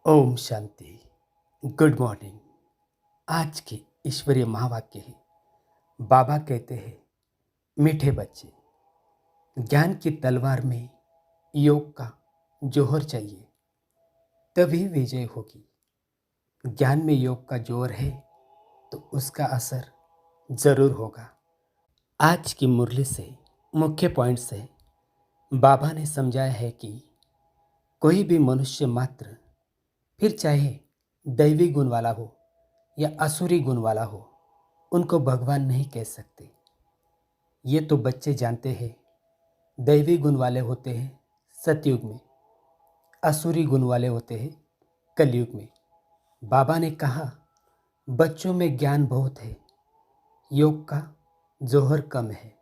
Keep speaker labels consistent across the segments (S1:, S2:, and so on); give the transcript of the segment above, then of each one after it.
S1: Om Shanti. Good morning. आज के ईश्वरीय महावाक्य है। बाबा कहते हैं, मीठे बच्चे, ज्ञान की तलवार में योग का जोहर चाहिए, तभी विजय होगी। ज्ञान में योग का जोर है तो उसका असर जरूर होगा। आज की मुरली से मुख्य पॉइंट से बाबा ने समझाया है कि कोई भी मनुष्य मात्र, फिर चाहे दैवी गुण वाला हो या असुरी गुण वाला हो, उनको भगवान नहीं कह सकते। ये तो बच्चे जानते हैं। दैवी गुण वाले होते हैं सतयुग में, असुरी गुण वाले होते हैं कलयुग में। बाबा ने कहा, बच्चों में ज्ञान बहुत है, योग का जोहर कम है।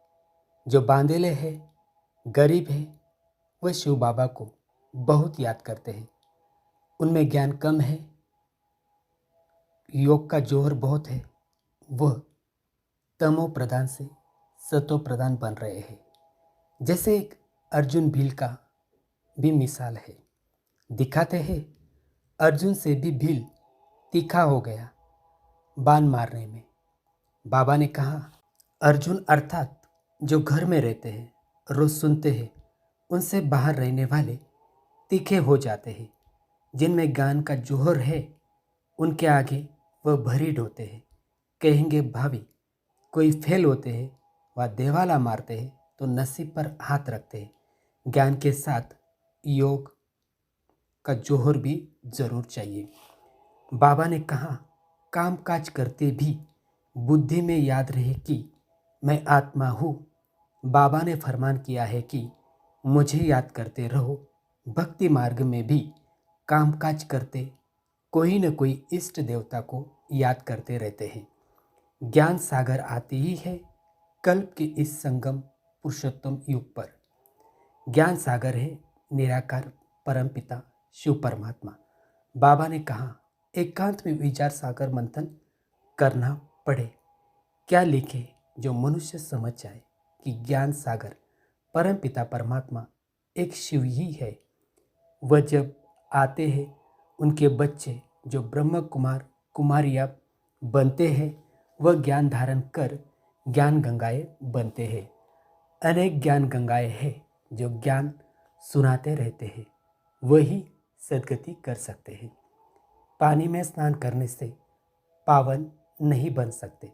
S1: जो बांदेले है, गरीब है, वह शिव बाबा को बहुत याद करते हैं। उनमें ज्ञान कम है, योग का जोहर बहुत है। वह तमो प्रधान से सतो प्रधान बन रहे हैं। जैसे एक अर्जुन भील का भी मिसाल है। दिखाते हैं अर्जुन से भी भील तीखा हो गया बाण मारने में। बाबा ने कहा, अर्जुन अर्थात जो घर में रहते हैं, रोज सुनते हैं, उनसे बाहर रहने वाले तीखे हो जाते हैं। जिनमें ज्ञान का जोहर है, उनके आगे वह भरी ढोते हैं। कहेंगे भाभी, कोई फेल होते हैं, वह देवाला मारते हैं तो नसीब पर हाथ रखते हैं। ज्ञान के साथ योग का जोहर भी जरूर चाहिए। बाबा ने कहा, काम काज करते भी बुद्धि में याद रहे कि मैं आत्मा हूँ। बाबा ने फरमान किया है कि मुझे याद करते रहो। भक्ति मार्ग में भी काम काज करते कोई न कोई इष्ट देवता को याद करते रहते हैं। ज्ञान सागर आते ही है कल्प के इस संगम पुरुषोत्तम युग पर। ज्ञान सागर है निराकार परमपिता शिव परमात्मा। बाबा ने कहा, एकांत में विचार सागर मंथन करना पड़े। क्या लिखे जो मनुष्य समझ जाए कि ज्ञान सागर परमपिता परमात्मा एक शिव ही है। वह जब आते हैं, उनके बच्चे जो ब्रह्म कुमार कुमारियाँ बनते हैं, वह ज्ञान धारण कर ज्ञान गंगाएं बनते हैं। अनेक ज्ञान गंगाएं हैं जो ज्ञान सुनाते रहते हैं, वही सद्गति कर सकते हैं। पानी में स्नान करने से पावन नहीं बन सकते।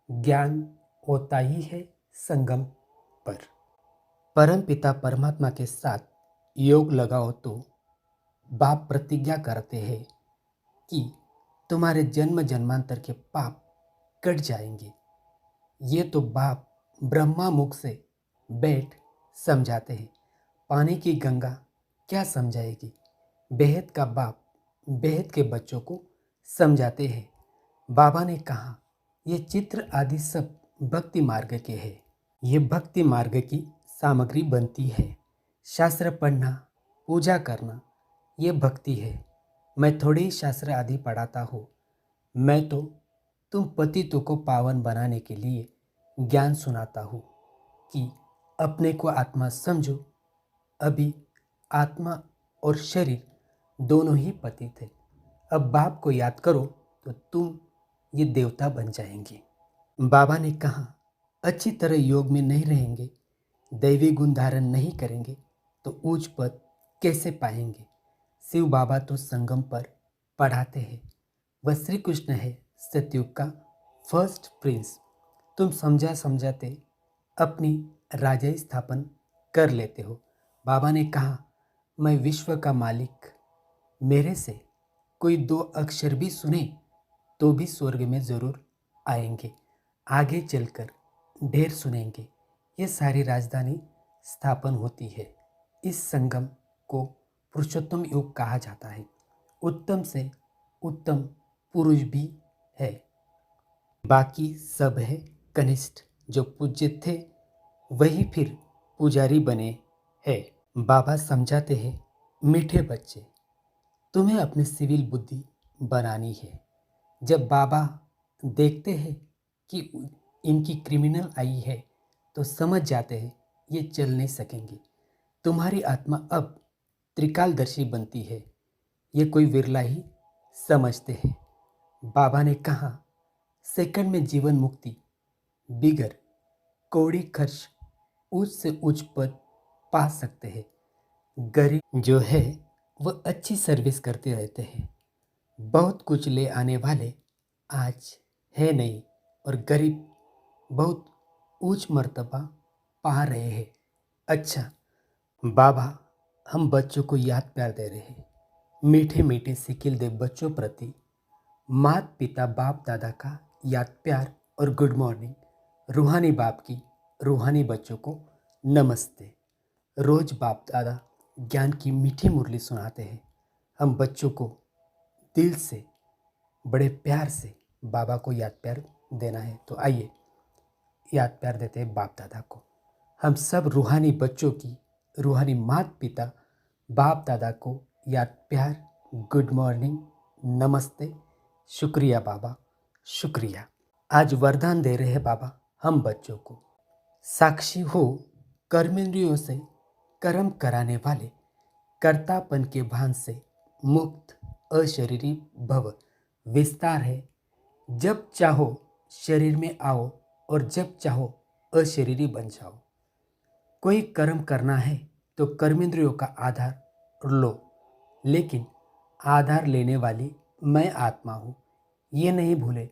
S1: ज्ञान होता ही है संगम पर। परम पिता परमात्मा के साथ योग लगाओ तो बाप प्रतिज्ञा करते हैं कि तुम्हारे जन्म जन्मांतर के पाप कट जाएंगे। ये तो बाप ब्रह्मा मुख से बैठ समझाते हैं। पानी की गंगा क्या समझाएगी। बेहद का बाप बेहद के बच्चों को समझाते हैं। बाबा ने कहा, ये चित्र आदि सब भक्ति मार्ग के हैं। ये भक्ति मार्ग की सामग्री बनती है। शास्त्र पढ़ना, पूजा करना, ये भक्ति है। मैं थोड़ी ही शास्त्र आदि पढ़ाता हूँ। मैं तो तुम पतितों को पावन बनाने के लिए ज्ञान सुनाता हूँ कि अपने को आत्मा समझो। अभी आत्मा और शरीर दोनों ही पतित है। अब बाप को याद करो तो तुम ये देवता बन जाएंगे। बाबा ने कहा, अच्छी तरह योग में नहीं रहेंगे, दैवी गुण धारण नहीं करेंगे तो ऊंच पद कैसे पाएंगे। शिव बाबा तो संगम पर पढ़ाते हैं। वह श्री कृष्ण है सतयुग का फर्स्ट प्रिंस। तुम समझा समझाते अपनी राजाई स्थापन कर लेते हो। बाबा ने कहा, मैं विश्व का मालिक। मेरे से कोई दो अक्षर भी सुने तो भी स्वर्ग में जरूर आएंगे। आगे चलकर ढेर सुनेंगे। ये सारी राजधानी स्थापन होती है। इस संगम को पुरुषोत्तम युग कहा जाता है। उत्तम से उत्तम पुरुष भी है, बाकी सब है कनिष्ठ। जो पूज्य थे वही फिर पुजारी बने हैं। बाबा समझाते हैं, मीठे बच्चे, तुम्हें अपनी सिविल बुद्धि बनानी है। जब बाबा देखते हैं कि इनकी क्रिमिनल आई है तो समझ जाते हैं ये चल नहीं सकेंगे। तुम्हारी आत्मा अब त्रिकालदर्शी बनती है। ये कोई विरला ही समझते हैं। बाबा ने कहा, सेकंड में जीवन मुक्ति बिगर कौड़ी खर्च उच्च से उच्च पद पा सकते हैं। गरीब जो है वह अच्छी सर्विस करते रहते हैं। बहुत कुछ ले आने वाले आज है नहीं और गरीब बहुत ऊंच मर्तबा पा रहे हैं। अच्छा बाबा, हम बच्चों को याद प्यार दे रहे हैं। मीठे मीठे सिकिल दे बच्चों प्रति माता पिता बाप दादा का याद प्यार और गुड मॉर्निंग। रूहानी बाप की रूहानी बच्चों को नमस्ते। रोज बाप दादा ज्ञान की मीठी मुरली सुनाते हैं। हम बच्चों को दिल से बड़े प्यार से बाबा को याद प्यार देना है। तो आइए याद प्यार देते हैं बाप दादा को। हम सब रूहानी बच्चों की रूहानी माता पिता बाप दादा को याद प्यार, गुड मॉर्निंग, नमस्ते, शुक्रिया बाबा, शुक्रिया। आज वरदान दे रहे हैं बाबा हम बच्चों को। साक्षी हो कर्मेंद्रियों से कर्म कराने वाले, कर्तापन के भान से मुक्त अशरीरी भव। विस्तार है, जब चाहो शरीर में आओ और जब चाहो अशरीरी बन जाओ। कोई कर्म करना है तो कर्मेंद्रियों का आधार लो, लेकिन आधार लेने वाली मैं आत्मा हूँ, ये नहीं भूले।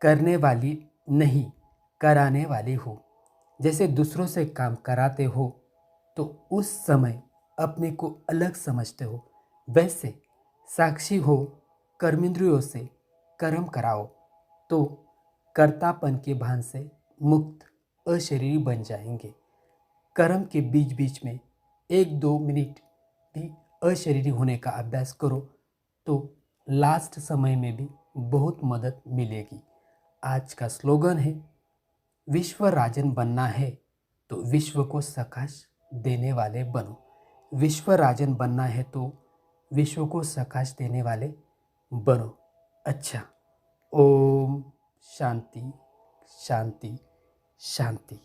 S1: करने वाली नहीं, कराने वाली हूँ। जैसे दूसरों से काम कराते हो तो उस समय अपने को अलग समझते हो, वैसे साक्षी हो कर्मेंद्रियों से कर्म कराओ तो कर्तापन के भान से मुक्त अशरीरी बन जाएंगे। कर्म के बीच बीच में 1-2 मिनट भी अशरीरी होने का अभ्यास करो तो लास्ट समय में भी बहुत मदद मिलेगी। आज का स्लोगन है, विश्व राजन बनना है तो विश्व को सकाश देने वाले बनो। विश्व राजन बनना है तो विश्व को सकाश देने वाले बनो। अच्छा, ओम शांति शांति शांति।